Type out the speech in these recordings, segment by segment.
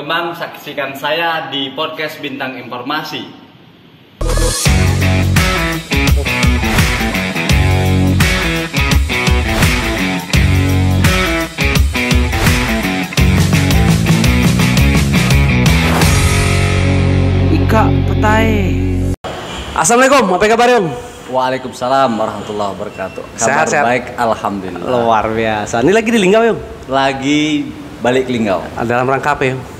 Kembang, saksikan saya di podcast Bintang Informasi. Ika Petai. Assalamualaikum, apa kabar Om? Waalaikumsalam warahmatullahi wabarakatuh. Kabar Sehat. baik, alhamdulillah. Luar biasa. Ini lagi di Linggau Om? Lagi balik Linggau. Dalam rangka apa Om?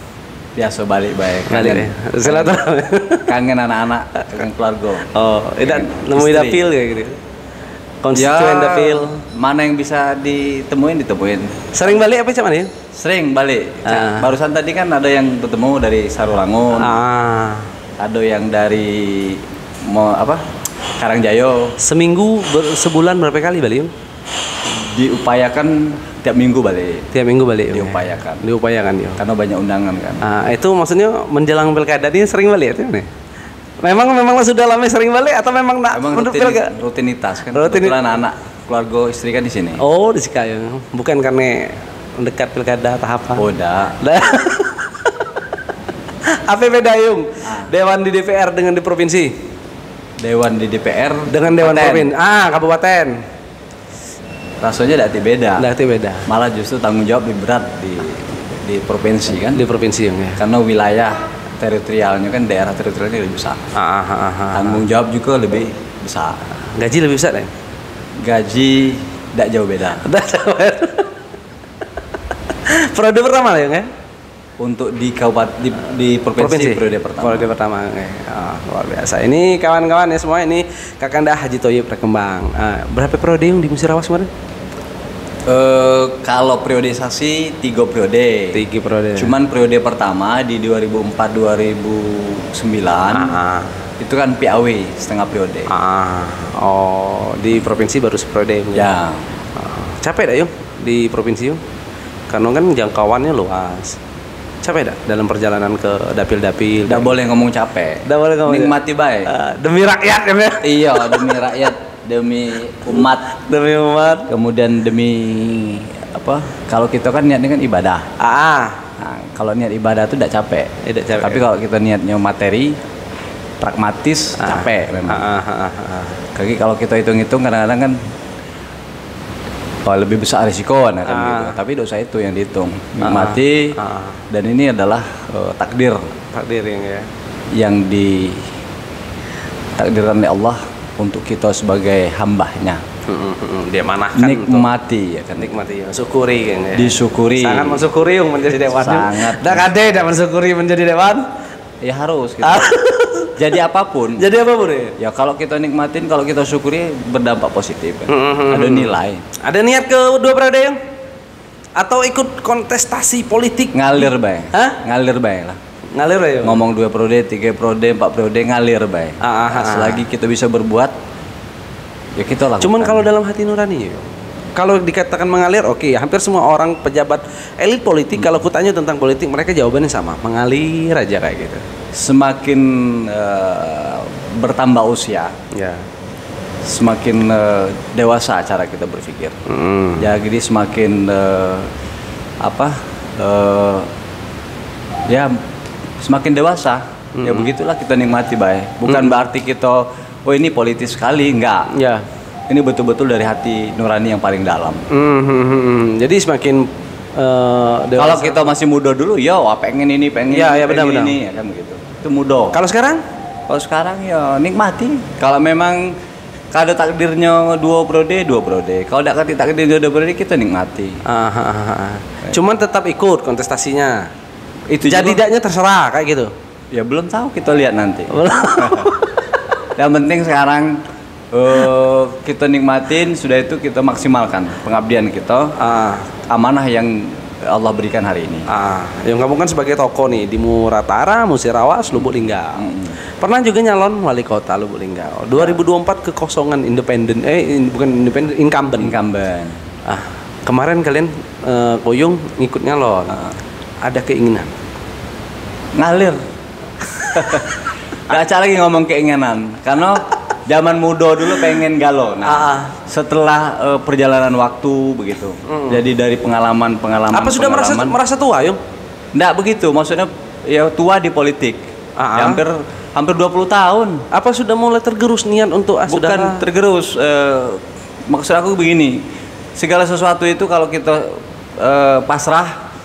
Biasa balik baik. Balik ya. Silaturahmi. Kangen anak-anak, kangen keluarga. Oh, tidak nemuin istri. dapil kayak gitu. Konstituen dapil. Mana yang bisa ditemuin. Sering balik apa cuman ya? Sering balik. Ah. Barusan tadi kan ada yang bertemu dari Sarulangun. Ada yang dari Karangjayo. Seminggu sebulan berapa kali balik Om? Diupayakan tiap minggu balik. Tiap minggu balik Om, Diupayakan. ya? Diupayakan ya. Karena banyak undangan kan. Itu maksudnya menjelang pilkada ini sering balik ya? Memang sudah lama sering balik atau memang Emang rutinitas kan. Kebetulan anak keluarga istri kan di sini. Oh, di Sikayong. Bukan karena mendekat pilkada atau apa? Oh, enggak. Apa beda Yung? Dewan di DPR dengan di provinsi? Dewan di DPR Dengan dewan provinsi. Kabupaten. Rasanya tidak beda. Beda. Malah justru tanggung jawab lebih berat di provinsi kan. Di provinsi Yung ya. Karena wilayah teritorialnya kan, daerah teritorialnya lebih besar. Tanggung jawab juga lebih besar. Gaji lebih besar ya? Gaji tidak jauh beda. Periode pertama lah Yung ya? Untuk di kabupaten di provinsi periode pertama. Oke. Luar biasa. Ini kawan-kawan ya semua, ini Kakanda Haji Thoyib Rekembang. Berapa periode Yung di Musirawas kemarin? Kalau periodisasi 3 periode. 3 periode. Cuman periode pertama di 2004-2009 itu kan PAW setengah periode. Di provinsi baru seperiode Ya. Capek dah Yung di provinsi Yung? Karena kan jangkauannya luas. Capek dah dalam perjalanan ke dapil-dapil? Tidak boleh ngomong capek. Tidak boleh ngomong. Nikmati baik. Demi rakyat kan ya? Iya, demi rakyat, demi umat. Demi umat. Kemudian demi apa? Kalau kita kan niatnya kan ibadah. Nah, kalau niat ibadah itu tidak capek. Tidak capek. Tapi kalau kita niatnya materi, pragmatis, capek memang. Jadi kalau kita hitung-hitung kadang-kadang kan lebih besar risiko kan gitu. Tapi dosa itu yang dihitung. Nikmati dan ini adalah takdir yang ditakdirkan oleh Allah untuk kita sebagai hambanya. Dia manahkan nikmati ya kan. Nikmati ya. Syukuri kan ya. Disyukuri. Sangat mensyukuri menjadi dewan. Sangat. Tidak mensyukuri menjadi dewan. Ya harus gitu. Jadi apapun ya? Ya kalau kita nikmatin, kalau kita syukuri berdampak positif kan? Ada nilai. Ada niat ke 2 periode Yung? Atau ikut kontestasi politik? Ngalir baik. Ngalir baik lah. Ngalir ya? Ngomong 2 periode, 3 periode, 4 periode, ngalir baik. Selagi kita bisa berbuat, ya kita lakukan. Cuman kalau dalam hati nurani Yung, kalau dikatakan mengalir, oke. Hampir semua orang pejabat elit politik, kalau kutanya tentang politik, mereka jawabannya sama, mengalir aja kayak gitu. Semakin bertambah usia, ya, semakin dewasa cara kita berpikir. Ya, jadi semakin ya semakin dewasa. Ya begitulah kita nikmati baik. Bukan berarti kita, ini politis sekali, enggak. Ya. Ini betul-betul dari hati nurani yang paling dalam. Jadi semakin kalau kita masih muda dulu, pengen ini, pengen ini, ya kan begitu. Itu muda. Kalau sekarang? Kalau sekarang ya nikmati. Kalau memang ada takdirnya 2 periode. Kalau tidak takdirnya 2 periode, kita nikmati. Cuman tetap ikut kontestasinya. Itu jadi tidaknya terserah kayak gitu. Ya belum tahu, kita lihat nanti. Yang penting sekarang kita nikmatin, sudah itu kita maksimalkan pengabdian kita, amanah yang Allah berikan hari ini. Yang kamu kan sebagai tokoh nih di Muratara, Musirawas, Lubuk Linggau. Pernah juga nyalon wali kota Lubuk Linggau. 2024 kekosongan independen, bukan independen, incumbent. Kemarin kalian Koyung ngikut nyalon. Ada keinginan? Ngalir. Gak lagi ngomong keinginan, karena zaman muda dulu pengen galau. Nah, setelah perjalanan waktu begitu. Jadi dari pengalaman. Apa sudah merasa tua, Yung? Nggak begitu, maksudnya ya tua di politik. Ya, hampir 20 tahun. Apa sudah mulai tergerus niat untuk Bukan tergerus, maksud aku begini, segala sesuatu itu kalau kita pasrah,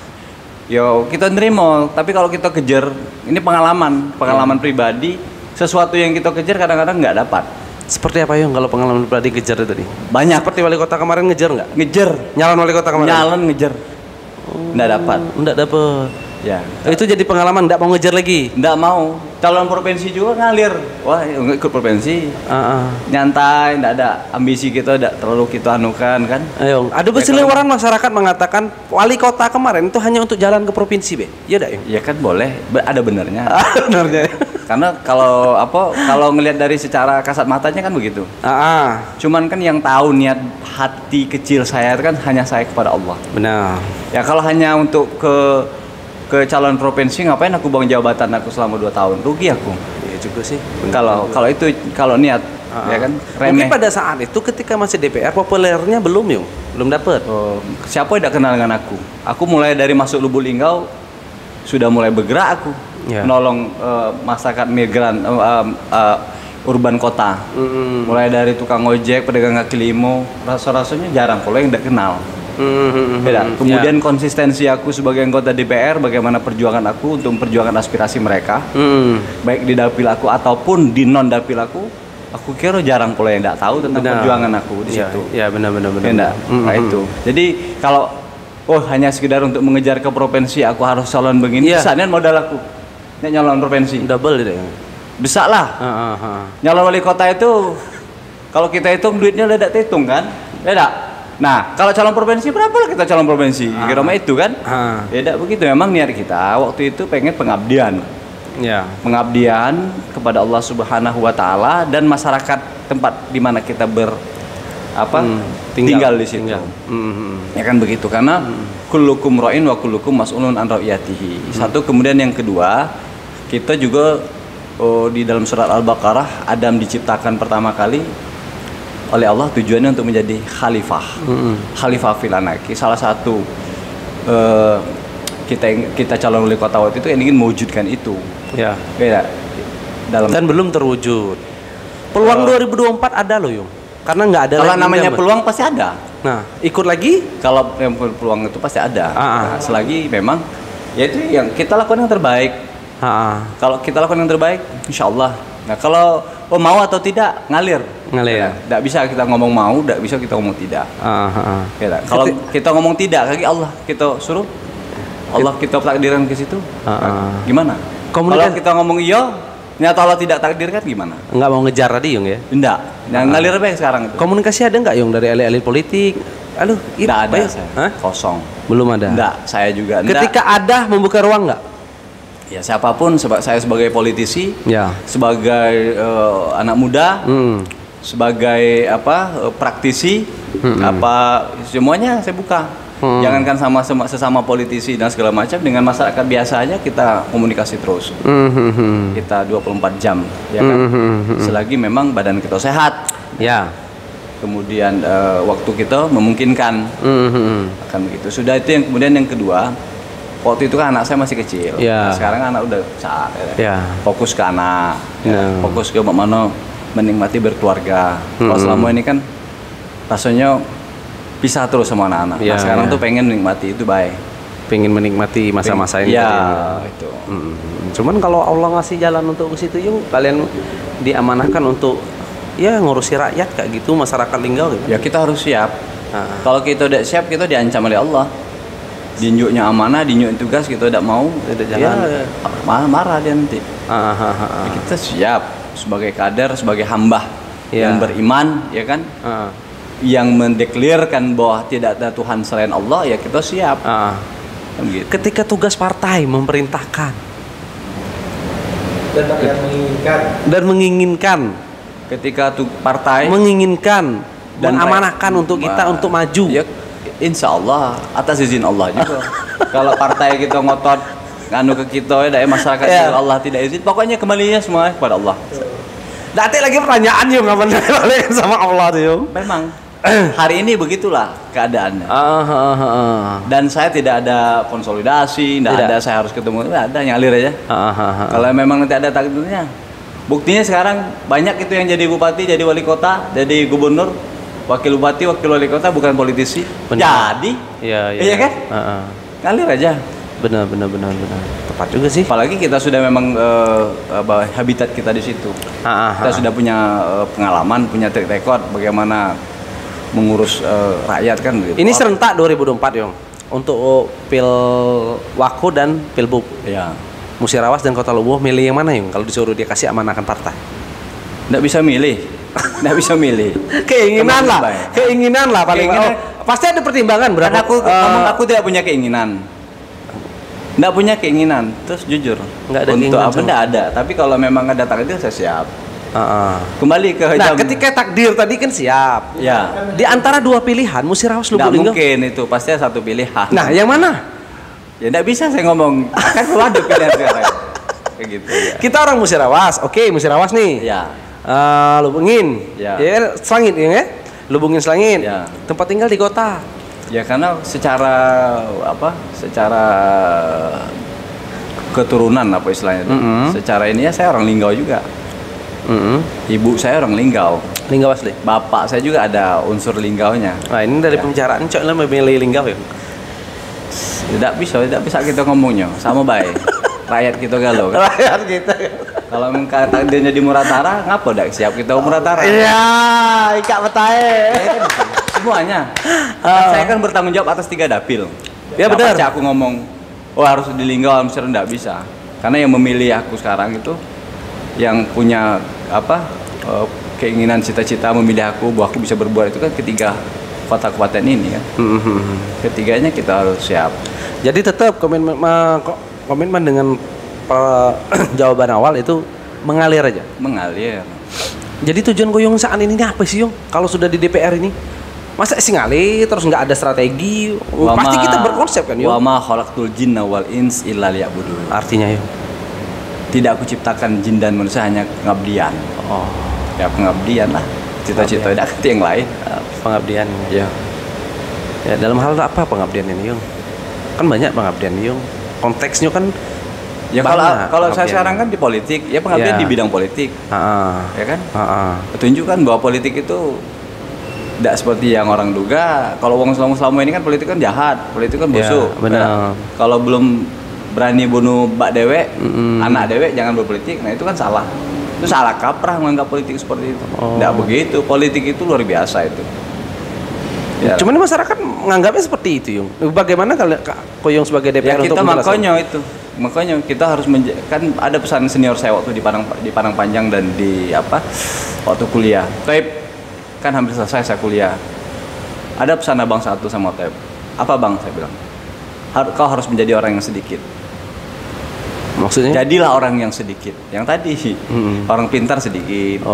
yo kita nerima. Tapi kalau kita kejar, ini pengalaman pribadi, sesuatu yang kita kejar kadang-kadang nggak dapat. Seperti apa Yung kalau pengalaman pribadi kejar itu tadi? Banyak. Seperti wali kota kemarin ngejar nggak? Ngejar. Nyalon wali kota kemarin? Nyalon ngejar. Nggak dapat. Nggak dapat. Ya. Itu jadi pengalaman, nggak mau ngejar lagi? Nggak mau. Calon provinsi juga ngalir. Wah, nggak ikut provinsi. Nyantai, nggak ada ambisi kita, nggak terlalu kita anukan kan. Ayo, ada berseliweran masyarakat mengatakan wali kota kemarin itu hanya untuk jalan ke provinsi, Be. Iya dak, Yung? Ya kan boleh, ada benernya. Benernya. Karena kalau ngelihat dari secara kasat matanya kan begitu. Cuman kan yang tahu niat hati kecil saya itu kan hanya saya kepada Allah. Benar. Ya kalau hanya untuk ke calon provinsi, ngapain aku buang jabatan aku selama 2 tahun, rugi aku. Iya juga sih. Kalau niat ya kan remeh. Mungkin pada saat itu ketika masih DPR populernya belum dapat. Siapa yang tidak kenal dengan aku? Aku mulai dari masuk Lubuk Linggau sudah mulai bergerak aku, menolong masyarakat migran urban kota. Mulai dari tukang ojek, pedagang kaki lima, rasanya jarang kalau yang tidak kenal. Beda. Kemudian konsistensi aku sebagai anggota DPR, bagaimana perjuangan aku untuk memperjuangkan aspirasi mereka, baik di dapil aku ataupun di non dapil aku kira jarang pula yang tidak tahu tentang perjuangan aku di situ. Ya benar. Nah itu. Jadi kalau hanya sekedar untuk mengejar ke provinsi aku harus calon begini, misalnya modal aku nyalon provinsi double itu. Bisa lah. Nyalon wali kota itu kalau kita hitung duitnya udah tidak terhitung kan? Beda. Nah, kalau calon provinsi berapa lah kita calon provinsi? Kira-kira itu kan? Beda begitu. Memang niat kita waktu itu pengen pengabdian. Ya. Pengabdian kepada Allah Subhanahu wa taala dan masyarakat tempat di mana kita tinggal di situ. Ya kan begitu, karena kullukum ra'in wa kullukum mas'ulun an ra'iyatihi. Satu, kemudian yang kedua, kita juga di dalam surat Al-Baqarah, Adam diciptakan pertama kali oleh Allah tujuannya untuk menjadi khalifah. Khalifah fil anaki. Salah satu kita calon wali kota waktu itu ingin mewujudkan itu. Ya. Beda. Dan belum terwujud. Peluang 2024 ada loh, Yung. Karena nggak ada. Kalau namanya peluang pasti ada. Nah, ikut lagi? Kalau yang peluang itu pasti ada. Nah, selagi memang ya itu yang kita lakukan yang terbaik. Kalau kita lakukan yang terbaik, insya Allah. Nah, kalau mau atau tidak ngalir. Ya. Tidak bisa kita ngomong mau, tidak bisa kita ngomong tidak. Kalau kita ngomong tidak, kaki Allah kita suruh, Allah kita takdirkan ke situ. Gimana? Kalau kita ngomong iya, nyata Allah tidak takdirkan gimana? Nggak mau ngejar tadi, Yung ya? Enggak. Yang ngalir apa yang sekarang itu? Komunikasi ada nggak, Yung, dari elit-elit politik? Tidak ada. Kosong. Belum ada. Enggak, saya juga enggak. Ketika ada membuka ruang nggak? Ya siapapun, saya sebagai politisi, sebagai anak muda, sebagai praktisi, semuanya saya buka. Jangankan sama sesama politisi dan segala macam, dengan masyarakat biasa aja kita komunikasi terus. Kita 24 jam, ya kan? Selagi memang badan kita sehat. Ya. Kemudian waktu kita memungkinkan, akan begitu. Sudah itu yang kemudian yang kedua. Waktu itu kan anak saya masih kecil. Nah, sekarang anak udah besar. Fokus ke anak, fokus ke bagaimana menikmati berkeluarga. Kalau selama ini kan rasanya pisah terus sama anak-anak. Nah, sekarang tuh pengen menikmati itu baik. Pengen menikmati masa-masa ini. Itu. Cuman kalau Allah ngasih jalan untuk ke situ, Yung, kalian diamanahkan untuk ngurusi rakyat kayak gitu, masyarakat Linggau gitu. Ya kita harus siap. Kalau kita udah siap, kita diancam oleh Allah. Dinjuknya amanah, dinjuknya tugas, kita tidak mau, tidak jalan, marah dia nanti. Kita siap sebagai kader, sebagai hamba yang beriman, ya kan, yang mendeklirkan bahwa tidak ada Tuhan selain Allah, ya kita siap. Gitu. Ketika tugas partai memerintahkan dan menginginkan, ketika partai menginginkan dan mengamanahkan untuk kita untuk maju. Insya Allah atas izin Allah juga. Kalau partai kita ngotot nganu ke kita dari masyarakat Allah tidak izin, pokoknya kembalinya semua kepada Allah. Nanti lagi pertanyaan, Yung, ngapain sama Allah tuh, Yung? Memang hari ini begitulah keadaannya. Dan saya tidak ada konsolidasi, tidak ada saya harus ketemu, tidak ada, ngalir aja. Kalau memang nanti ada takdirnya, buktinya sekarang banyak itu yang jadi bupati, jadi wali kota, jadi gubernur, wakil bupati, wakil wali kota bukan politisi. Benar. Jadi, iya kan? Ngalir aja. Benar. Tepat juga sih. Apalagi kita sudah memang habitat kita di situ. Kita sudah punya pengalaman, punya track record bagaimana mengurus rakyat kan. Gitu. Ini serentak 2024 Yong untuk Pilwako dan Pilbub. Ya. Musirawas dan Kota Lubuh milih yang mana Yong? Kalau disuruh dia kasih amanahkan partai. Nggak bisa milih. Nggak bisa milih. Keinginan lah paling. Pasti ada pertimbangan berapa. Aku tidak punya keinginan. Nggak punya keinginan, terus jujur. Nggak ada untuk keinginan. apa nggak ada. Tapi kalau memang ada takdir saya siap. Kembali ke ketika takdir tadi kan siap. Ya. Di antara dua pilihan Musirawas Lubuk Linggau. Nggak mungkin itu, pasti ada satu pilihan. Nah, yang mana? Ya nggak bisa saya ngomong. Kan waduh pilihan sekarang. Kayak gitu ya. Kita orang Musirawas. Oke, Musirawas nih. Ya. Lubungin. Ya. Selangit ya. Lubungin Selangit. Ya. Tempat tinggal di kota. Ya karena secara keturunan apa istilahnya itu. Secara ini ya saya orang Linggau juga. Ibu saya orang Linggau. Linggau asli. Bapak saya juga ada unsur Linggaunya. Nah, ini dari pembicaraan cok lah memilih Linggau ya. Tidak bisa kita ngomongnya sama baik. Rakyat kita galau kan. Rakyat kita. Kalau takdirnya di Muratara, ngapa dak siap kita Muratara? Iya, ikak betae. Semuanya. Saya kan bertanggung jawab atas 3 dapil. Ya benar. Aku ngomong, harus di Linggau, harus enggak bisa. Karena yang memilih aku sekarang itu yang punya keinginan cita-cita memilih aku bahwa aku bisa berbuat itu kan ketiga kota kabupaten ini kan. Ketiganya kita harus siap. Jadi tetap komitmen dengan jawaban awal itu mengalir aja. Mengalir. Jadi tujuan Goyong saat ini apa sih Yong? Kalau sudah di DPR ini, masa sih ngalir terus nggak ada strategi? Pasti kita berkonsep kan Yong. Wa ma khalaqtul jinna wal ins illa liya'budun. Artinya Yong, tidak aku ciptakan jin dan manusia hanya pengabdian. Ya pengabdian lah. Cita-cita tidak ada yang lain. Pengabdian. Ya. Ya dalam hal apa pengabdian ini Yong? Kan banyak pengabdian Yong. Konteksnya kan. Ya kalau saya sekarang kan di politik, ya pengabdian di bidang politik. Ya kan? Tunjukkan bahwa politik itu tidak seperti yang orang duga. Kalau uang selama ini kan politik kan jahat, politik kan busuk. Ya, benar. Kalau belum berani bunuh bak dewek, anak dewek jangan berpolitik. Nah itu kan salah. Itu salah kaprah menganggap politik seperti itu. Tidak begitu. Politik itu luar biasa itu. Ya. Cuman masyarakat menganggapnya seperti itu Yung. Bagaimana kalau Koyong sebagai DPR ya, untuk menjelaskan? Makanya kita harus kan ada pesan senior saya waktu di Padang Panjang dan di waktu kuliah. Taib kan hampir selesai saya kuliah. Ada pesan abang satu sama Taib. Apa bang? Saya bilang. Kau harus menjadi orang yang sedikit. Maksudnya? Jadilah orang yang sedikit. Yang tadi orang pintar sedikit.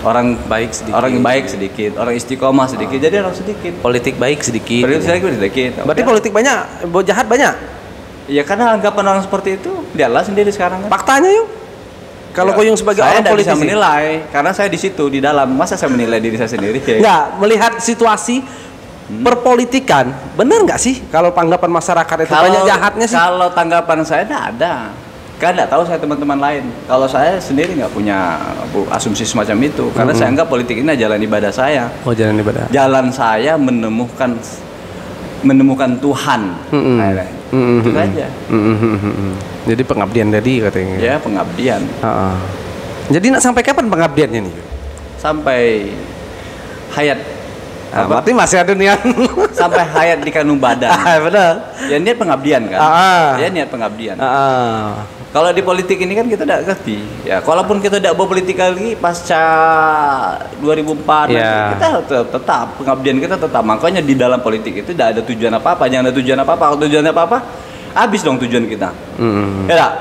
Orang baik sedikit, orang istiqomah sedikit, jadi orang sedikit. Politik baik sedikit. Sedikit. Berarti politik banyak, jahat banyak. Iya karena anggapan orang seperti itu, lihatlah sendiri sekarang kan. Faktanya Yung. Kalau Koyong sebagai orang politisi, saya bisa menilai, karena saya di situ di dalam. Masa saya menilai diri saya sendiri? Nggak, melihat situasi perpolitikan, benar nggak sih kalau tanggapan masyarakat itu banyak jahatnya sih? Kalau tanggapan saya tidak ada. Kan tidak tahu saya teman-teman lain. Kalau saya sendiri nggak punya asumsi semacam itu, karena saya anggap politik ini jalan ibadah saya. Oh, jalan ibadah. Jalan saya menemukan Tuhan. Itu saja. Jadi pengabdian tadi katanya. Ya pengabdian. Jadi nak sampai kapan pengabdiannya nih? Sampai hayat. Berarti masih ada niat. Sampai hayat di kandung badan. Benar. Ya niat pengabdian kan. Ya niat pengabdian. Kalau di politik ini kan kita tidak ngerti. Ya, kalaupun kita tidak berpolitik lagi pasca 2004 kita tetap pengabdian kita tetap. Makanya di dalam politik itu tidak ada tujuan apa-apa, jangan ada tujuan apa-apa. Kalau tujuannya apa-apa, habis dong tujuan kita. Ya tak?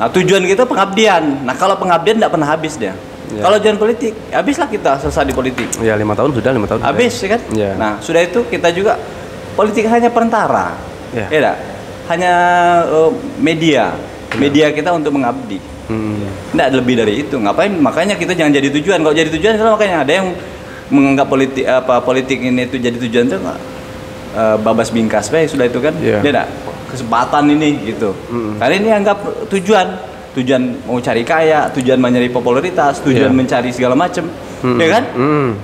Nah, tujuan kita pengabdian. Nah, kalau pengabdian tidak pernah habis dia. Ya. Kalau jalan politik, habislah kita selesai di politik. Ya 5 tahun sudah 5 tahun. Habis ya kan? Ya. Nah, sudah itu kita juga politik hanya perantara. Ya tak? Hanya media kita untuk mengabdi. Tidak lebih dari itu. Ngapain? Makanya kita jangan jadi tujuan. Kalau jadi tujuan, makanya ada yang menganggap politik ini itu jadi tujuan itu babas bingkas sudah itu kan. Dia ada kesempatan ini gitu. Karena ini anggap tujuan mau cari kaya, tujuan mencari popularitas, tujuan mencari segala macam, ya kan?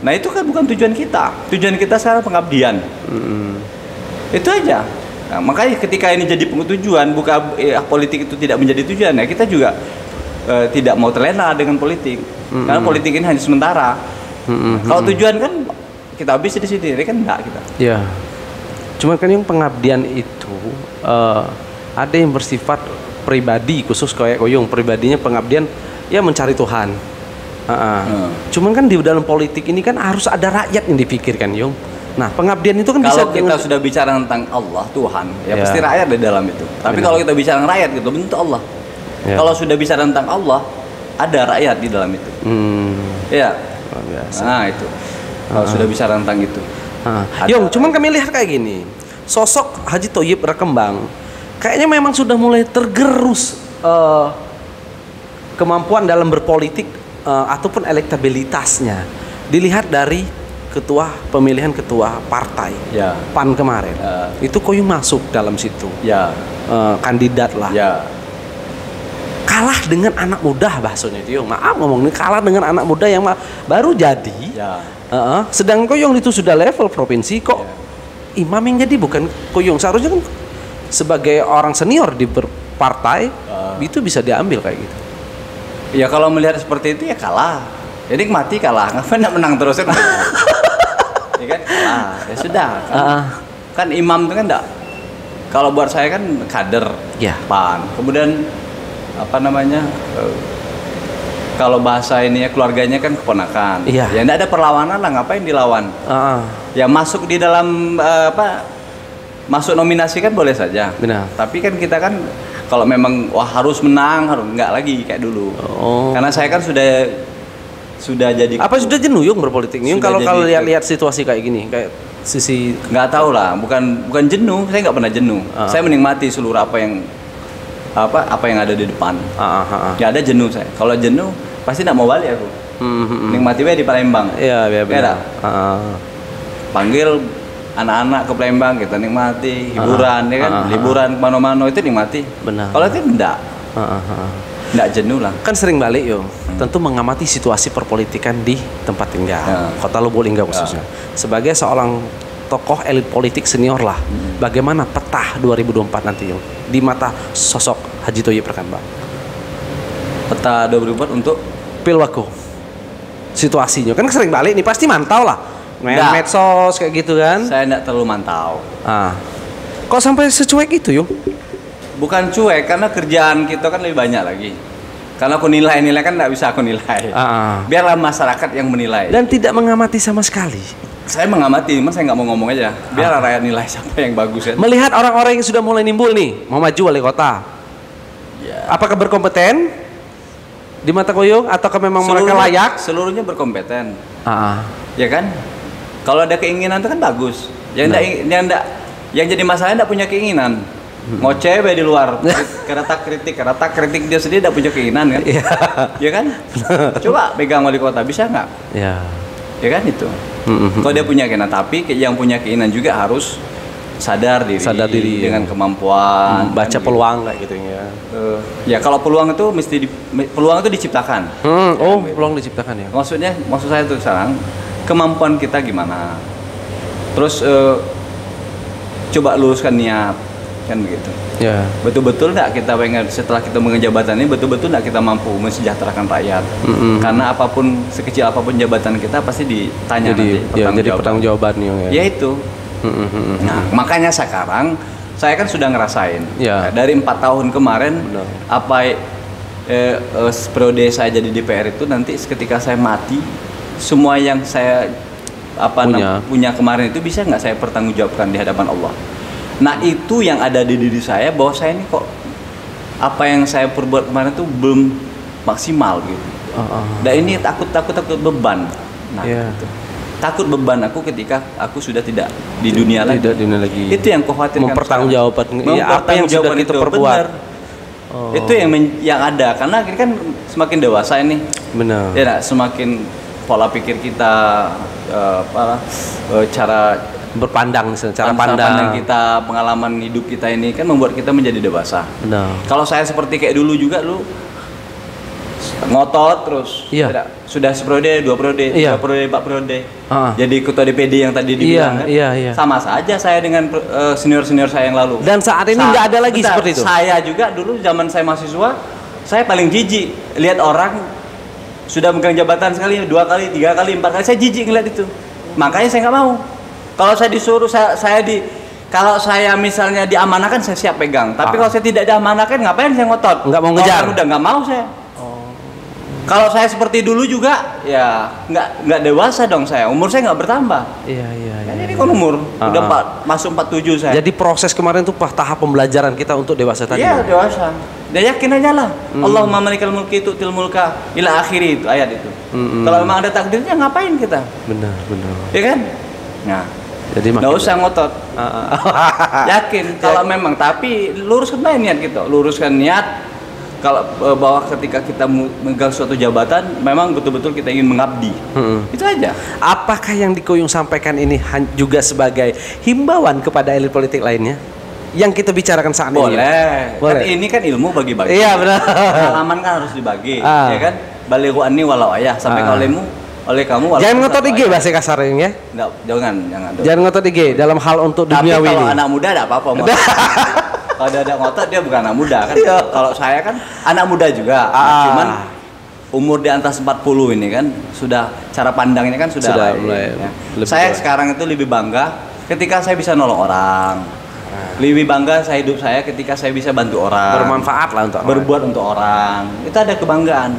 Nah itu kan bukan tujuan kita. Tujuan kita sekarang pengabdian. Itu aja. Nah, makanya ketika ini jadi tujuan, bukan politik itu tidak menjadi tujuan, ya kita juga tidak mau terlena dengan politik. Karena politik ini hanya sementara. Kalau tujuan kan kita habis di sini, kan enggak kita. Iya. Cuman kan yang pengabdian itu ada yang bersifat pribadi, khusus kayak Koyong pribadinya pengabdian ya mencari Tuhan. Cuman kan di dalam politik ini kan harus ada rakyat yang dipikirkan, Yung. Nah, pengabdian itu kan kalau kita sudah bicara tentang Allah, Tuhan, ya pasti rakyat di dalam itu. Tapi kalau kita bicara rakyat gitu, bentuk Allah. Kalau sudah bicara tentang Allah, ada rakyat di dalam itu. Ya. Nah, itu. Kalau sudah bicara tentang itu. Yung, cuman kami lihat kayak gini. Sosok Haji Thoyib Rakembang kayaknya memang sudah mulai tergerus kemampuan dalam berpolitik ataupun elektabilitasnya. Dilihat dari pemilihan ketua partai PAN kemarin. Itu Koyung masuk dalam situ. Kandidat lah. Kalah dengan anak muda bahasanya itu, Yung. Maaf ngomong ini, kalah dengan anak muda yang baru jadi. Sedang Koyong itu sudah level provinsi kok. Imam yang jadi bukan Koyong. Seharusnya kan sebagai orang senior di partai itu bisa diambil kayak gitu. Ya kalau melihat seperti itu ya kalah. Jadi mati kalah, ngapain nak menang terus kan? Ya kan kalah. Ya sudah. Kan imam itu kan enggak. Kalau buat saya kan kader PAN. Kemudian apa namanya? Kalau bahasa ini ya keluarganya kan keponakan. Ya enggak ada perlawanan lah, ngapain dilawan? Ya masuk di dalam masuk nominasi kan boleh saja. Benar. Tapi kan kita kan kalau memang harus menang, harus enggak lagi kayak dulu. Karena saya kan sudah jadi. Apa sudah jenuh Yung berpolitik? Yung kalau lihat situasi kayak gini, kayak sisi nggak tahu lah, bukan jenuh. Saya nggak pernah jenuh. Saya menikmati seluruh apa yang ada di depan. Nggak ada jenuh saya. Kalau jenuh pasti nggak mau balik aku. Nikmati di Palembang. Iya benar. Panggil anak-anak ke Palembang, kita nikmati hiburan, ya kan? Liburan kemana-mana itu nikmati. Benar. Kalau itu enggak jenuh lah. Kan sering balik Yung. Tentu mengamati situasi perpolitikan di tempat tinggal, Kota Lubuk Linggau khususnya. Sebagai seorang tokoh elit politik senior lah, bagaimana peta 2024 nanti Yung di mata sosok Haji Thoyib Rakembang? Peta 2024 untuk Pilwako. Situasinya kan sering balik nih, pasti mantau lah. Main medsos kayak gitu kan. Saya enggak terlalu mantau. Kok sampai secuek itu Yung? Bukan cuek, karena kerjaan kita kan lebih banyak lagi. Karena aku nilai kan nggak bisa aku nilai. Biarlah masyarakat yang menilai. Dan tidak mengamati sama sekali. Saya mengamati, saya nggak mau ngomong aja. Biarlah rakyat nilai siapa yang bagus ya. Melihat orang-orang yang sudah mulai nimbul nih, mau maju wali kota. Apakah berkompeten di mata Koyong, ataukah memang mereka layak? Seluruhnya berkompeten. Ya kan? Kalau ada keinginan itu kan bagus. Yang jadi masalah enggak punya keinginan. Ngoceh di luar, karena kritik dia sendiri tidak punya keinginan kan? Ya kan? Coba pegang wali kota, bisa nggak? Ya kan itu. Kalau dia punya keinginan, tapi yang punya keinginan juga harus sadar diri dengan kemampuan, baca peluang kayak gitu ya. Ya kalau peluang itu peluang itu diciptakan. Peluang diciptakan ya. Maksud saya tuh sekarang kemampuan kita gimana? Terus coba luruskan niat. Kan begitu. Betul-betul nggak kita pengen setelah kita mengejar jabatan ini, betul-betul nggak kita mampu mensejahterakan rakyat. Karena apapun, sekecil apapun jabatan kita pasti ditanya jadi pertanggungjawaban ya itu. Nah makanya sekarang saya kan sudah ngerasain dari 4 tahun kemarin periode saya jadi DPR itu, nanti ketika saya mati semua yang saya punya kemarin itu bisa nggak saya pertanggungjawabkan di hadapan Allah. Nah itu yang ada di diri saya, bahwa saya ini kok apa yang saya perbuat kemarin itu belum maksimal gitu. Dan ini takut beban. Gitu. Takut beban aku ketika aku sudah tidak di dunia lagi. Itu yang khawatirkan. Mempertanggungjawabkan apa yang sudah kita perbuat. Itu yang ada, karena ini kan semakin dewasa ini. Benar. Ya, semakin pola pikir kita, cara berpandang, cara pandang kita, pengalaman hidup kita ini kan membuat kita menjadi dewasa. Kalau saya seperti kayak dulu juga, lu ngotot terus, sudah seperiode, 2 periode, 3 periode, 4 periode, jadi ketua DPD yang tadi dibilang kan, sama saja saya dengan senior saya yang lalu. Dan saat ini nggak ada lagi seperti itu. Saya juga dulu zaman saya mahasiswa, saya paling jijik lihat orang sudah megang jabatan sekali, 2 kali, 3 kali, 4 kali, saya jijik ngeliat itu. Makanya saya nggak mau. Kalau saya disuruh, kalau saya misalnya diamanahkan, saya siap pegang. Tapi kalau saya tidak diamanahkan, ngapain saya ngotot? Nggak mau ngejar. Udah nggak mau saya. Kalau saya seperti dulu juga, ya nggak dewasa dong saya. Umur saya nggak bertambah. Iya. Ini kan umur udah masuk 47 saya. Jadi proses kemarin itu tahap pembelajaran kita untuk dewasa tadi. Iya, dewasa. Dia yakin aja lah. Allahumma malikal mulki tu'til mulka ila akhiri, itu ayat itu. Kalau memang ada takdirnya, ngapain kita? Benar. Iya kan? Nah, jadi nggak usah ngotot. Yakin kalau memang, tapi luruskan aja niat kita. Luruskan niat. Kalau bahwa ketika kita memegang suatu jabatan, memang betul-betul kita ingin mengabdi. Itu aja. Apakah yang Dikoyung sampaikan ini juga sebagai himbauan kepada elit politik lainnya yang kita bicarakan saat ini? Boleh. Kan ini kan ilmu bagi-bagi. Iya, benar. Pengalaman kan harus dibagi, ya kan? Balighu anni walau ayah, sampai oleh kamu walau. Jangan ngotot IG bahasa kasarnya ya. Nggak, jangan. Jangan ngotot IG dalam hal untuk duniawi ini. Tapi kalau anak muda enggak apa-apa. Kalau ada ngotot, dia bukan anak muda kan. Kalau saya kan anak muda juga, cuman umur di atas 40 ini kan sudah, cara pandangnya kan sudah mulai ya. Saya sekarang itu lebih bangga ketika saya bisa nolong orang. Lebih bangga hidup saya ketika saya bisa bantu orang. Bermanfaat lah untuk orang. Berbuat untuk orang. Itu ada kebanggaan.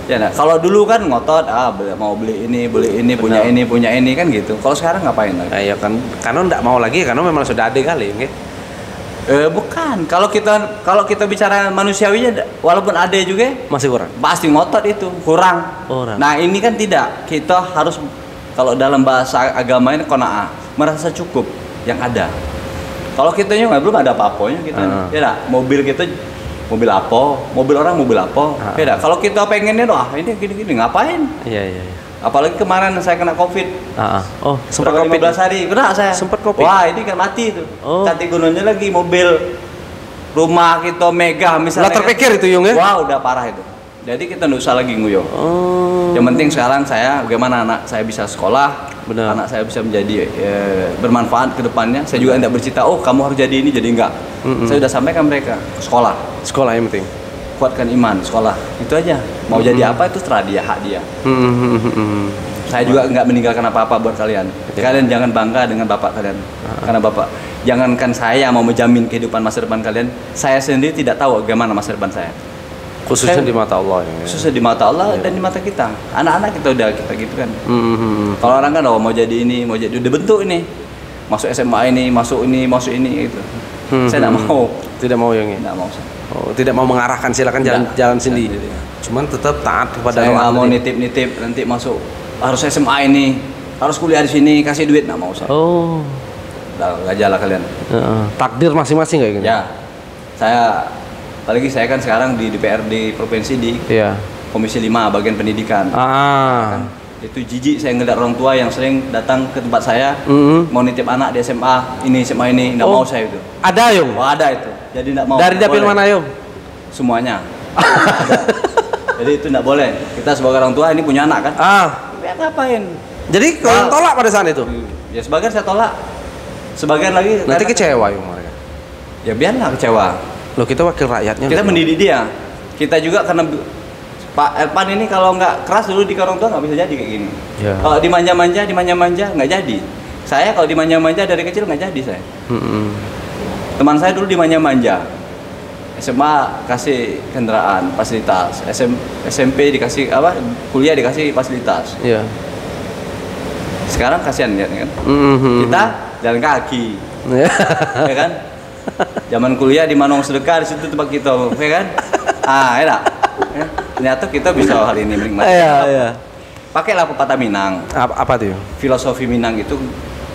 Ya, nah, kalau dulu kan ngotot, mau beli ini, punya ini kan gitu. Kalau sekarang ngapain lagi? Ya kan, karena enggak mau lagi, karena memang sudah ada kali, okay? Bukan. Kalau kita bicara manusiawinya, walaupun ada juga masih kurang. Pasti ngotot itu kurang. Nah, ini kan tidak. Kita harus, kalau dalam bahasa agama ini qanaah, merasa cukup yang ada. Kalau kita belum ada apa-apanya kita. Ya enggak? Mobil kita mobil apa? Mobil orang mobil apa? Beda. Kalau kita pengennya ini gini ngapain? Iya. Apalagi kemarin saya kena Covid. Oh, sempat Covid 15 hari kena saya. Sempat Covid. Wah, ini kan mati itu. Kategorinya lagi mobil rumah kita megah misalnya. Lah terpikir itu Yung ya? Wah, udah parah itu. Jadi kita nggak usah lagi nguyuh. Yang penting sekarang saya bagaimana anak saya bisa sekolah, anak saya bisa menjadi bermanfaat ke depannya. Saya juga tidak bercita, kamu harus jadi ini, jadi enggak. Saya sudah sampaikan mereka, sekolah yang penting. Kuatkan iman, sekolah. Itu aja. Mau jadi apa itu terserah dia, hak dia. Saya juga nggak meninggalkan apa-apa buat kalian. Kalian jangan bangga dengan bapak kalian. Karena bapak, jangankan saya mau menjamin kehidupan masa depan kalian, saya sendiri tidak tahu bagaimana masa depan saya. Khususnya di mata Allah ya. Khususnya di mata Allah dan di mata kita. Anak-anak kita udah kita gitu kan. Kalau orang kan mau jadi ini, mau jadi udah bentuk ini. Masuk SMA ini, masuk ini gitu. Saya tidak mau. Tidak mau yang ini. Tidak mau. Tidak mau mengarahkan, silakan jalan sendiri. Cuman tetap taat kepada saya nggak mau nitip nanti masuk harus SMA ini, harus kuliah di sini, kasih duit, nggak mau saya. Nggak jalan kalian. Takdir masing-masing kayak gini. Ya, apalagi saya kan sekarang di DPRD provinsi di Komisi 5 bagian pendidikan. Kan, itu jijik saya ngeliat orang tua yang sering datang ke tempat saya mau nitip anak di SMA ini, nggak mau saya itu. Ada Yung? Ada itu. Jadi nggak mau. Dari dapil mana Yung? Semuanya. Jadi itu nggak boleh. Kita sebagai orang tua ini punya anak kan? Ya ngapain? Jadi kalian tolak pada saat itu? Ya sebagian saya tolak. Sebagian lagi nanti kecewa Yung mereka. Ya biarlah kecewa. Loh, kita wakil rakyatnya. Kita mendidik dia. Kita juga karena Pak Elpan ini kalau nggak keras dulu di orang tua nggak bisa jadi kayak gini. Kalau dimanja-manja nggak jadi. Saya kalau dimanja-manja dari kecil nggak jadi saya. Teman saya dulu dimanja-manja. SMA kasih kendaraan, fasilitas. SMP dikasih kuliah dikasih fasilitas. Sekarang kasihan lihat kan. Kita jalan kaki. Ya kan? Zaman kuliah di Manong sedekah, di situ tempat kita, ya kan? Ya. Ternyata kita bisa hal ini menikmati. Pakailah pepatah Minang. Apa tuh? Filosofi Minang itu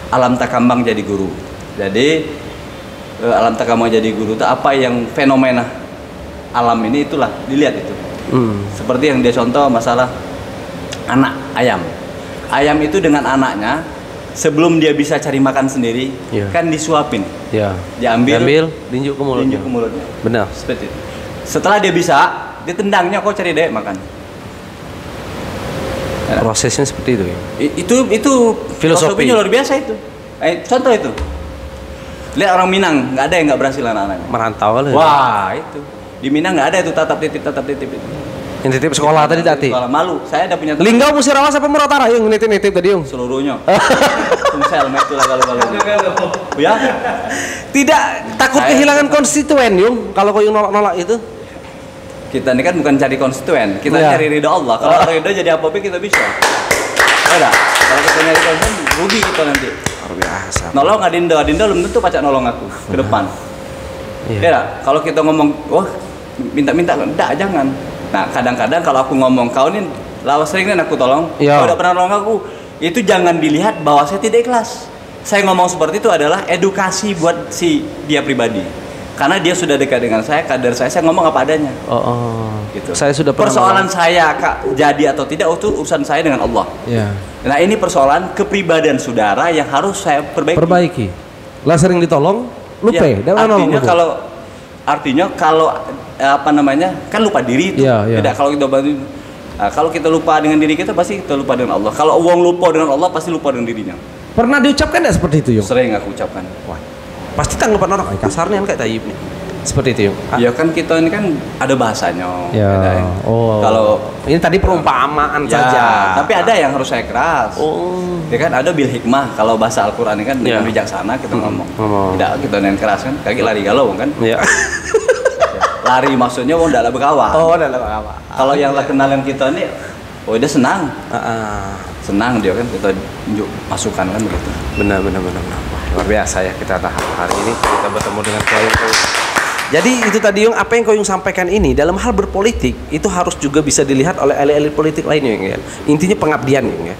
alam takambang jadi guru. Jadi alam takambang jadi guru itu apa yang fenomena alam ini itulah dilihat itu. Seperti yang dia contoh masalah anak ayam. Ayam itu dengan anaknya sebelum dia bisa cari makan sendiri, kan disuapin. Ya. Diambil, diinjuk ke mulutnya. Diinjuk ke mulutnya. Benar. Seperti itu. Setelah dia bisa, dia tendangnya, kau cari deh makan. Prosesnya seperti itu ya. Itu filosofinya luar biasa itu. Contoh itu. Lihat orang Minang, nggak ada yang nggak berhasil anak-anaknya. Merantau kali. Wah, itu. Di Minang nggak ada itu tatap titip itu. Yang titip sekolah tadi tadi. Sekolah malu. Saya ada punya Linggau Musirawas apa Muratara yung nitip tadi yung? Seluruhnya. Tungsel itu lah kalau. Ya. Tidak takut kehilangan konstituen yung kalau kau yung nolak itu. Kita ini kan bukan cari konstituen, kita cari ridho Allah. Kalau ridho jadi apa-apa kita bisa. Ada. Kalau kita nyari konstituen rugi kita nanti. Luar biasa. Nolong Adindo belum tentu pacak nolong aku ke depan. Ya, kalau kita ngomong, wah minta-minta, enggak, jangan. Nah, kadang-kadang kalau aku ngomong, kau ini lawas sering kan aku tolong, kau udah pernah nolong aku, itu jangan dilihat bahwa saya tidak ikhlas. Saya ngomong seperti itu adalah edukasi buat si dia pribadi. Karena dia sudah dekat dengan saya, kader saya ngomong apa adanya. Gitu. Saya sudah persoalan saya Kak, jadi atau tidak itu urusan saya dengan Allah. Nah, ini persoalan kepribadian saudara yang harus saya perbaiki. Lah sering ditolong, lupa. Artinya kalau apa namanya, kan lupa diri itu. Tidak, kalau kita bantu, kalau kita lupa dengan diri kita pasti kita lupa dengan Allah. Kalau uang lupa dengan Allah pasti lupa dengan dirinya. Pernah diucapkan tidak seperti itu, Yung? Sering aku ucapkan. Wah, pasti tanggapan orang kasarnya kan kayak Tayyip nih. Seperti itu, Yung. Ya kan kita ini kan ada bahasanya. Kalau ini tadi perumpamaan saja. Tapi ada yang harus saya keras. Ya kan ada bil hikmah. Kalau bahasa Al-Qur'an ini kan dengan bijaksana kita ngomong. Tidak kita dengan keras kan. Kaki lari galau kan. Lari maksudnya tidak lah berkawal. Kalau yang kenalan kita ini, dia senang. Senang dia kan, kita masukkan kan begitu. Benar. Luar biasa ya kita hari ini kita bertemu dengan Koyung. Jadi itu tadi Yung, apa yang Koyung sampaikan ini dalam hal berpolitik itu harus juga bisa dilihat oleh elit-elit politik lainnya ya. Intinya pengabdian ya.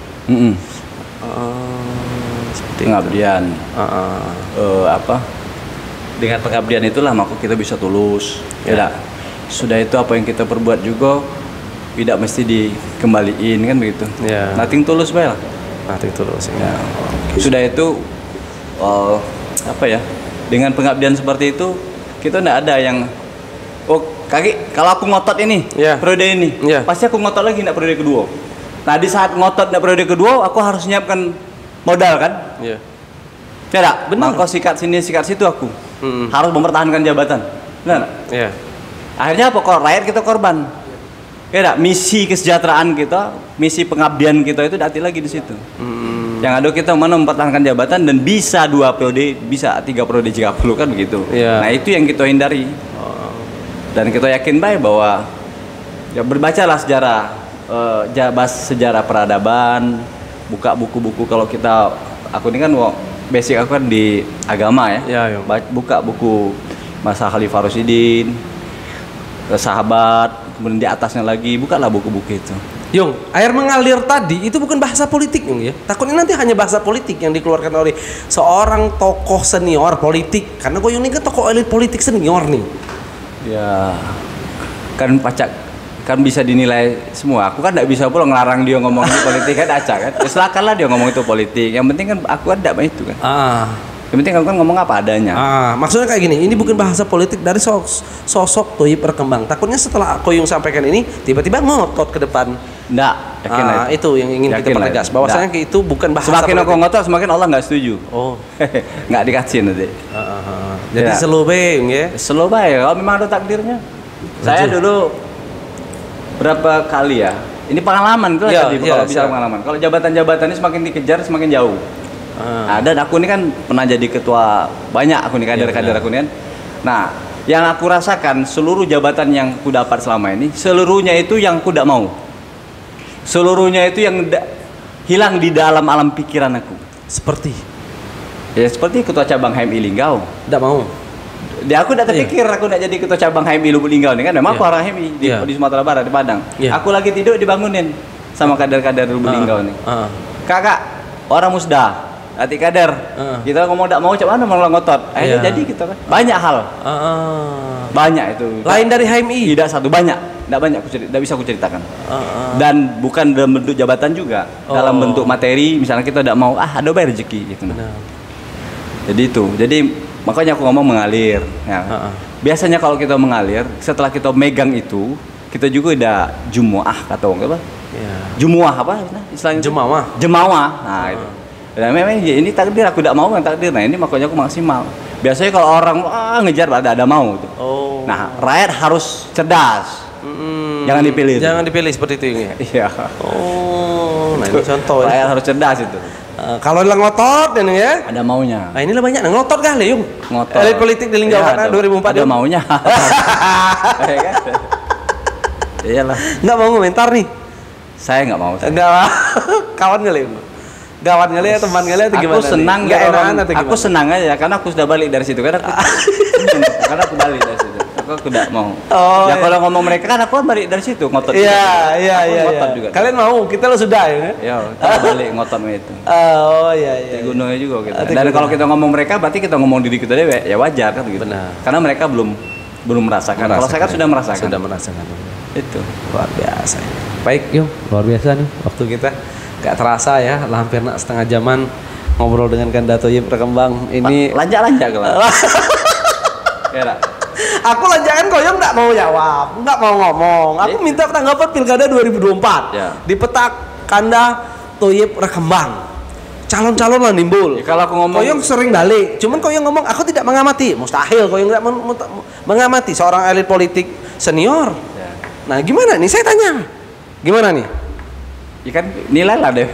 Seperti pengabdian. Dengan pengabdian itulah maka kita bisa tulus. Sudah itu apa yang kita perbuat juga tidak mesti dikembaliin kan begitu. Nothing tulus bae lah. Nothing tulus. Sudah itu dengan pengabdian seperti itu kita tidak ada yang kaki kalau aku ngotot ini periode ini pasti aku ngotot lagi tidak periode kedua. Nah di saat ngotot tidak periode kedua aku harus nyiapkan modal kan. Tidak, maka sikat sini sikat situ aku harus mempertahankan jabatan. Benar? Akhirnya apa? Rakyat kita korban. Misi kesejahteraan kita, misi pengabdian kita itu datang lagi di situ. Yang ada kita mempertahankan jabatan dan bisa 2 periode, bisa 3 periode jika perlu kan begitu. Nah itu yang kita hindari. Dan kita yakin baik bahwa berbacalah sejarah peradaban, buka buku-buku. Kalau aku ini kan basic aku kan di agama ya. Buka buku masa Khalifah Rasyidin, sahabat, kemudian di atasnya lagi bukalah buku-buku itu. Yung, air mengalir tadi itu bukan bahasa politik Yung ya. Takutnya nanti hanya bahasa politik yang dikeluarkan oleh seorang tokoh senior politik. Karena Yung ini kan tokoh elit politik senior nih. Ya, kan kan bisa dinilai semua. Aku kan tidak bisa pula ngelarang dia ngomong itu politik kan acak kan. Silakanlah dia ngomong itu politik. Yang penting kan aku kan tidak itu kan. Yang penting aku kan ngomong apa adanya. Maksudnya kayak gini, ini bukan bahasa politik dari sosok Thoyyib berkembang. Takutnya setelah Koyung sampaikan ini, tiba-tiba ngotot ke depan. Nggak, yakin itu yang ingin kita pertegas. Bahwasanya itu bukan bahasa semakin politik. aku ngotot, semakin Allah nggak setuju. Nggak dikasih nanti. Jadi slow bang ya? Slow bang, kalau memang ada takdirnya. Saya dulu berapa kali ya? Ini pengalaman tuh kalau bicara pengalaman. Kalau jabatan-jabatan ini semakin dikejar, semakin jauh. Dan aku ini kan pernah jadi ketua banyak aku nih kader-kader aku nih kan. Nah, yang aku rasakan seluruh jabatan yang aku dapat selama ini, seluruhnya itu yang aku tidak mau. Seluruhnya itu yang hilang di dalam alam pikiran aku. Seperti ketua cabang HMI Linggau. Tidak mau. Aku tidak terpikir aku tidak jadi ketua cabang HMI Lubuk Linggau ini kan. Memang aku orang HMI di Sumatera Barat di Padang. Aku lagi tidur dibangunin sama kader-kader Lubuk Linggau nih. Kakak, orang musda. Hati kader, kita ngomong tidak mau, cak mana malah ngotot. Akhirnya jadi kita kan banyak hal, banyak itu. Lain dari HMI? Tidak satu, banyak. Tidak banyak tidak bisa aku ceritakan. Dan bukan dalam bentuk jabatan juga, dalam bentuk materi. Misalnya kita tidak mau, ada bayar rezeki gitu. Jadi itu, jadi makanya aku ngomong mengalir. Ya. Biasanya kalau kita mengalir, setelah kita megang itu, kita juga udah jumuah kata orang apa? Ya. Jumuah apa istilahnya? Jemaah. Nah itu. Dan memang ini takdir, aku tidak mau yang takdir. Nah ini makanya aku maksimal. Biasanya kalau orang ngejar ada mau. Gitu. Nah rakyat harus cerdas. Jangan dipilih. Jangan dipilih seperti itu ya. Iya. Nah ini contoh. Rakyat harus cerdas itu. Kalau lah ngotot ini ya. Ada maunya. Nah inilah banyak ngotot kali Yung. Ngotot. Elit politik di Linggau karena 2004 ada maunya. Iyalah. Nggak mau komentar nih. Saya nggak mau. Nggak mau. Kawan kali Yung. Kawan kali ya, teman kali atau gimana? Aku senang ya aku senang aja karena aku sudah balik dari situ karena aku balik dari situ. Aku tidak mau. Kalau ngomong mereka kan aku balik dari situ ngotot. Iya. Juga. Kalian mau? Kita lo sudah ya? Iya, kita balik ngototnya itu. Iya. Di gunungnya juga kita. Dan kalau kita ngomong mereka berarti kita ngomong diri kita deh ya wajar kan gitu. Benar. Karena mereka belum merasakan. Kalau saya kan sudah merasakan. Sudah merasakan. Itu luar biasa. Baik, Yung. Luar biasa nih waktu kita. Gak terasa ya, hampir setengah jaman ngobrol dengan Kanda Thoyib Rekembang. Ini lanjak kalau. Ya, aku lanjakan Koyong nggak mau jawab, nggak mau ngomong. Aku minta tanggapan Pilkada 2024 di peta Kanda Thoyib Rekembang. Calon-calon lah nimbul. Ya, kalau aku ngomong, Koyong sering balik. Cuman Koyong ngomong, aku tidak mengamati. Mustahil Koyong nggak mengamati seorang elit politik senior. Ya. Nah, gimana nih? Saya tanya, gimana nih? Ya kan nilai lah deh.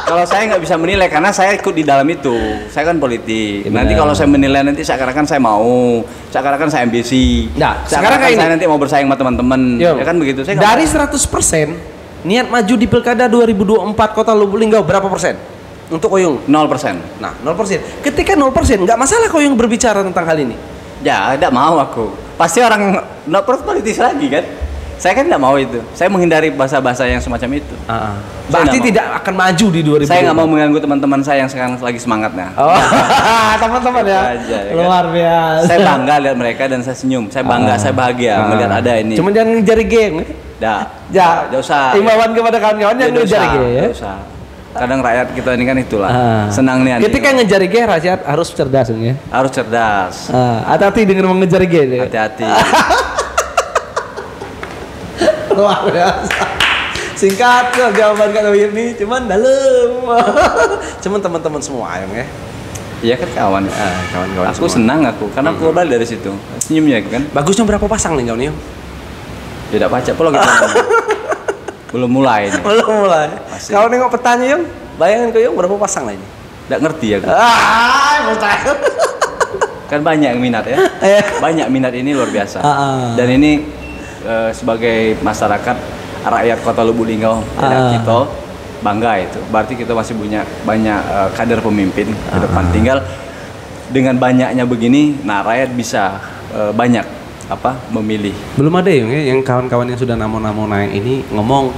Kalau saya nggak bisa menilai karena saya ikut di dalam itu. Saya kan politik. Nanti kalau saya menilai nanti seakan-akan saya mau, seakan-akan saya ambisi. Nah, sekarang kayak saya nanti mau bersaing sama teman-teman. Ya kan begitu. Saya dari 100% niat maju di Pilkada 2024 Kota Lubuk Linggau berapa persen? Untuk Koyong 0%. Nah, 0%. Ketika 0% nggak masalah Koyong berbicara tentang hal ini. Ya, tidak mau aku. Pasti orang nggak politis lagi kan. Saya kan tidak mau itu. Saya menghindari bahasa-bahasa yang semacam itu. Berarti tidak akan maju di 2020. Saya nggak mau mengganggu teman-teman saya yang sekarang lagi semangatnya. Teman-teman ya. Aja, ya luar biasa. Saya bangga lihat mereka dan saya senyum. Saya bangga, saya bahagia melihat ada ini. Cuman jangan ngejar geng. Jangan usah. Imbauan kepada kawan-kawan yang ngejar geng ya. Usah. Kadang rakyat kita ini kan itulah. Senang nih. Ketika ngejar geng rakyat harus cerdas ya. Harus cerdas. Hati-hati dengan mengejar geng. Hati-hati. Luar biasa. Singkat jawaban Kak Thoyib nih, cuman dalam. Cuman teman-teman semua Yung ya. Iya kan kawan. Kawan-kawan. Aku semua. Senang aku karena aku balik dari situ. Senyumnya kan. Bagusnya berapa pasang nih kau nih? Tidak baca pula kita. Belum mulai nih. Belum mulai. Kalau nengok petanya Yung, bayangin kau Yung berapa pasang lagi? Tidak ngerti aku. Mustahil. Kan banyak yang minat ya. Banyak minat ini luar biasa. Dan ini sebagai masyarakat rakyat Kota Lubuk Linggau kita bangga itu. Berarti kita masih punya banyak kader pemimpin ke depan. Tinggal dengan banyaknya begini, nah rakyat bisa banyak memilih. Belum ada yang kawan-kawan yang sudah namo-namo naik ini ngomong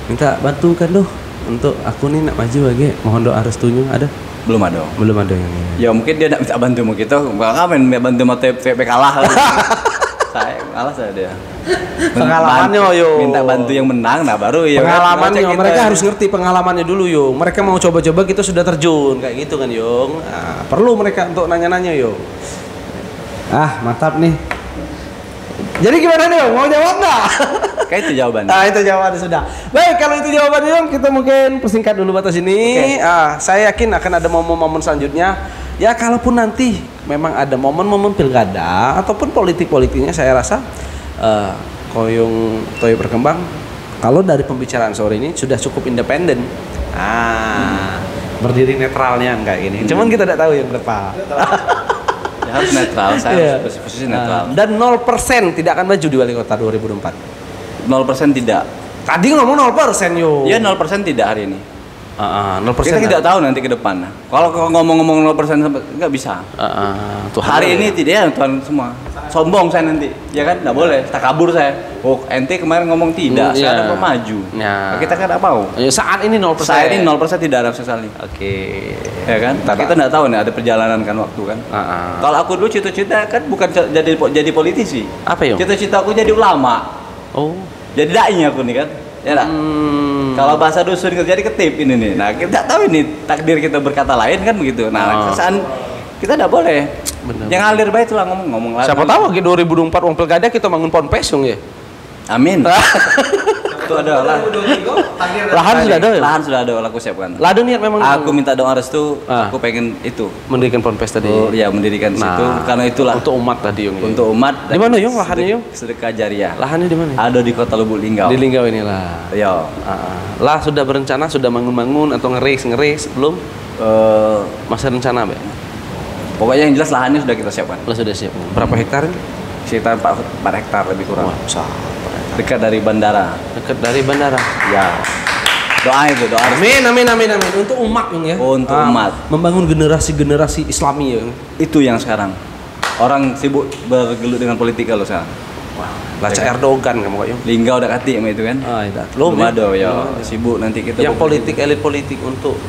minta bantukan loh untuk aku nih nak maju lagi, mohon doa restunya. Ada? Belum ada yang ya mungkin dia nak minta bantu sama kita, ngapain bantu sama TP kalah. Saya kalah saya dia. Pengalamannya minta bantu yang menang, nah baru ya pengalamannya mereka harus ngerti pengalamannya dulu Yung. Mereka mau coba-coba, kita sudah terjun kayak gitu kan Yung. Nah, perlu mereka untuk nanya-nanya Yung. Mantap nih. Jadi gimana nih Yung? Mau jawab nggak? Kayak itu jawabannya. Itu jawabannya sudah. Baik, kalau itu jawabannya Yung, kita mungkin persingkat dulu batas ini. Saya yakin akan ada momen-momen selanjutnya. Ya kalaupun nanti memang ada momen-momen pilkada ataupun politik-politiknya, saya rasa Koyong Thoyib Rekembang kalau dari pembicaraan sore ini sudah cukup independen. Berdiri netralnya kayak gini. Cuman kita tidak tahu yang berapa. Ya, harus netral, saya harus posisi netral. Dan 0% tidak akan maju di wali kota 2024. 0% tidak. Tadi ngomong 0% Yung. Iya 0% tidak hari ini. 0% kita tidak tahu nanti ke depan. Kalau ngomong 0% nggak bisa. Hari ini tidak ya Tuhan semua. Sombong saya nanti, ya kan? Nggak boleh. Tak kabur saya. Ente kemarin ngomong tidak, saya ada maju. Kita kan nggak mau. Saat ini 0%. Saat ini 0% tidak ada sekali. Ya kan? Tapi kita nggak tahu nih ada perjalanan kan waktu kan. Uh-uh. Kalau aku dulu cita-cita kan bukan jadi politisi. Apa ya? Cita-cita aku jadi ulama. Oh. Jadi dai aku nih kan. Ya enggak? Kalau bahasa dusun jadi ketip ini nih. Nah, kita tahu ini takdir kita berkata lain kan begitu. Nah, kesan kita enggak boleh. Bener. Yang ngalir baik itulah ngomong lah. Siapa tahu lagi 2024 wong pilkada kita bangun ponpes dong ya. Amin. Itu ada lah. Lahan sudah ada ya? Lahan sudah ada, aku siapkan. Lado niat memang. Aku minta doa restu, aku pengen itu. Mendirikan ponpes tadi. Oh iya, mendirikan situ karena itulah untuk umat tadi Yung. Untuk umat. Di mana Yung lahannya Yung? Sedekah jariah. Lahannya di mana? Ada di Kota Lubuk Linggau. Di Linggau inilah. Iya. Lah sudah berencana, sudah bangun-bangun atau ngeris belum? Masa rencana, Be? Pokoknya yang jelas lahannya sudah kita siapkan. Lah sudah siap. Berapa hektar? Sekitar 4 hektar lebih kurang. Wah, besar. Dekat dari bandara. Dekat dari bandara. Ya. Doa itu, doa. Amin. Untuk umat Yung ya. Untuk umat. Membangun generasi Islami ya. Itu yang sekarang. Orang sibuk bergelut dengan politik kalau sekarang. Wah, baca Erdogan kamu kok Yung. Linggau udah kati sama itu kan. Itu. Belum ada ya. Sibuk nanti kita. Yang politik elit politik untuk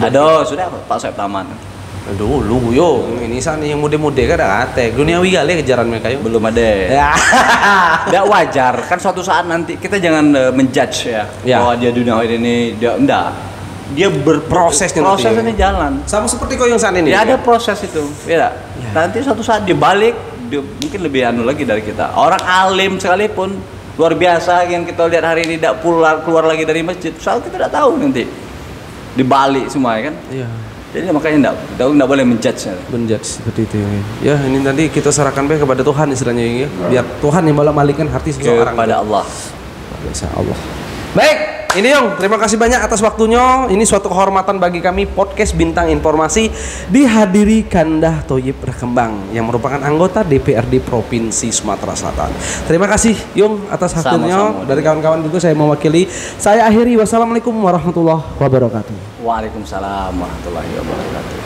ada sudah Pak Soeb Taman. Aduh, lu yo, ini sana yang muda-muda kan ada kate. Duniawi kali kejaran mereka yo. Belum ada. Ya. Tidak wajar kan suatu saat nanti kita jangan menjudge ya. Bahwa dia duniawi ini dia enggak. Dia berprosesnya jalan. Sama seperti kau yang saat ini. Ya ada proses itu. Ya. Nanti suatu saat dia balik dia mungkin lebih anu lagi dari kita. Orang alim sekalipun luar biasa yang kita lihat hari ini tidak keluar lagi dari masjid. Soal kita tidak tahu nanti dibalik semua ya kan. Iya. Jadi makanya enggak boleh menjudge seperti itu ya. Ini nanti kita serahkan kepada Tuhan istilahnya ya. Biar Tuhan yang malah-malikan hati seseorang kepada Allah. Biasa Allah. Baik, ini Yung, terima kasih banyak atas waktunya. Ini suatu kehormatan bagi kami podcast Bintang Informasi dihadiri Kandah Thoyib Rekembang yang merupakan anggota DPRD Provinsi Sumatera Selatan. Terima kasih Yung atas waktunya. Dari kawan-kawan juga saya mewakili. Saya akhiri, wassalamualaikum warahmatullahi wabarakatuh. Waalaikumsalam warahmatullahi wabarakatuh.